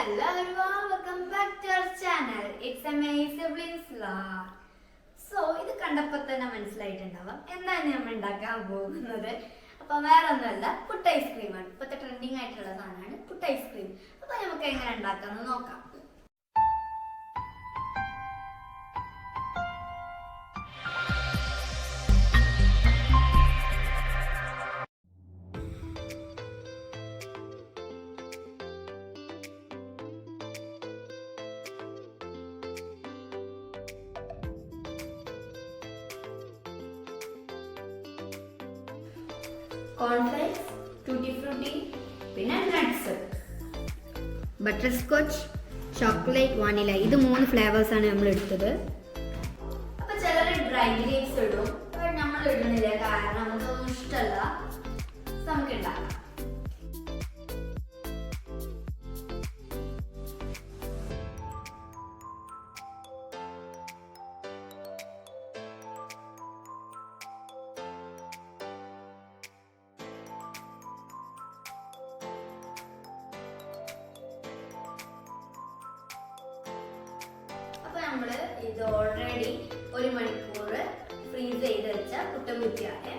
Hello everyone, welcome back to our channel. It's my siblings vlog. So, ഇത് കണ്ടപ്പോൾ തന്നെ മനസ്സിലായിട്ടുണ്ടാവാം എന്താണ് നമ്മൾ ഉണ്ടാക്കാൻ പോകുന്നത്. അപ്പോൾ വേറെ ഒന്നുമല്ല, പുട്ട് ഐസ്ക്രീമാണ്. ഇപ്പോഴത്തെ ട്രെൻഡിങ് ആയിട്ടുള്ള സാധനമാണ് പുട്ട് ഐസ്ക്രീം. അപ്പോൾ നമുക്ക് എങ്ങനെ ഉണ്ടാക്കാമെന്ന് നോക്കാം. Cornflakes, tutti frutti, പിന്നെ nuts, butterscotch, chocolate, vanilla. ഇത് 3 ഫ്ലേവേഴ്സ് ആണ് നമ്മൾ എടുത്തത്. അപ്പോൾ ചിലർ ഡ്രൈ ഗ്രേപ്സ് ഇടും. പക്ഷേ നമ്മൾ ഇടുന്നില്ല, കാരണം നമുക്കൊന്നും ഇഷ്ടമല്ല. നമുക്ക് ഉണ്ടാക്കാം. നമ്മൾ ഇത് ഓൾറെഡി 1 മണിക്കൂർ ഫ്രീസ് ചെയ്ത് വെച്ച പുട്ടുകുറ്റിയാണ്.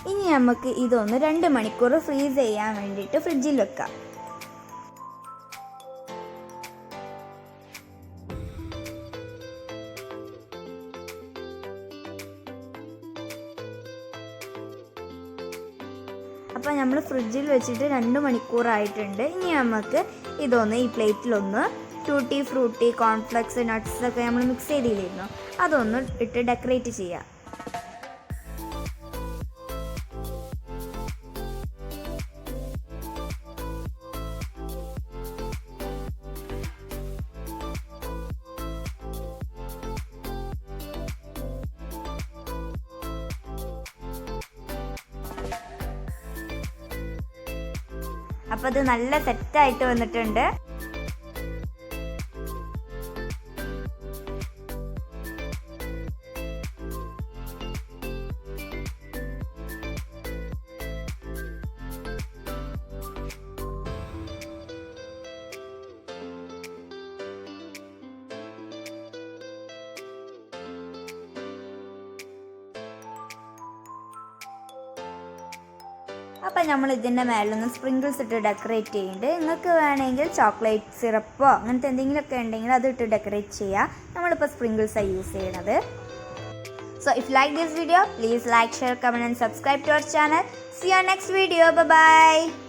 ഇനി നമുക്ക് ഇതൊന്ന് 2 മണിക്കൂർ ഫ്രീസ് ചെയ്യാൻ വേണ്ടിയിട്ട് ഫ്രിഡ്ജിൽ വെക്കാം. അപ്പോൾ നമ്മൾ ഫ്രിഡ്ജിൽ വെച്ചിട്ട് 2 മണിക്കൂറായിട്ടുണ്ട്. ഇനി നമുക്ക് ഇതൊന്ന് ഈ പ്ലേറ്റിലൊന്ന് ടൂട്ടി ഫ്രൂട്ടി, കോൺഫ്ലെക്സ്, നട്ട്സ് ഒക്കെ നമ്മൾ മിക്സ് ചെയ്തില്ലായിരുന്നു, അതൊന്ന് ഇട്ട് ഡെക്കറേറ്റ് ചെയ്യാം. അപ്പോൾ അത് നല്ല സെറ്റായിട്ട് വന്നിട്ടുണ്ട്. അപ്പോൾ നമ്മൾ ഇതിൻ്റെ മേലൊന്ന് സ്പ്രിങ്കിൾസ് ഇട്ട് ഡെക്കറേറ്റ് ചെയ്യുന്നുണ്ട്. നിങ്ങൾക്ക് വേണമെങ്കിൽ ചോക്ലേറ്റ് സിറപ്പോ അങ്ങനത്തെ എന്തെങ്കിലുമൊക്കെ ഉണ്ടെങ്കിൽ അത് ഇട്ട് ഡെക്കറേറ്റ് ചെയ്യുക. നമ്മളിപ്പോൾ സ്പ്രിങ്കിൾസാണ് യൂസ് ചെയ്യണത്. So if you like this video, please like, share, comment and subscribe to our channel. See you next video. Bye bye.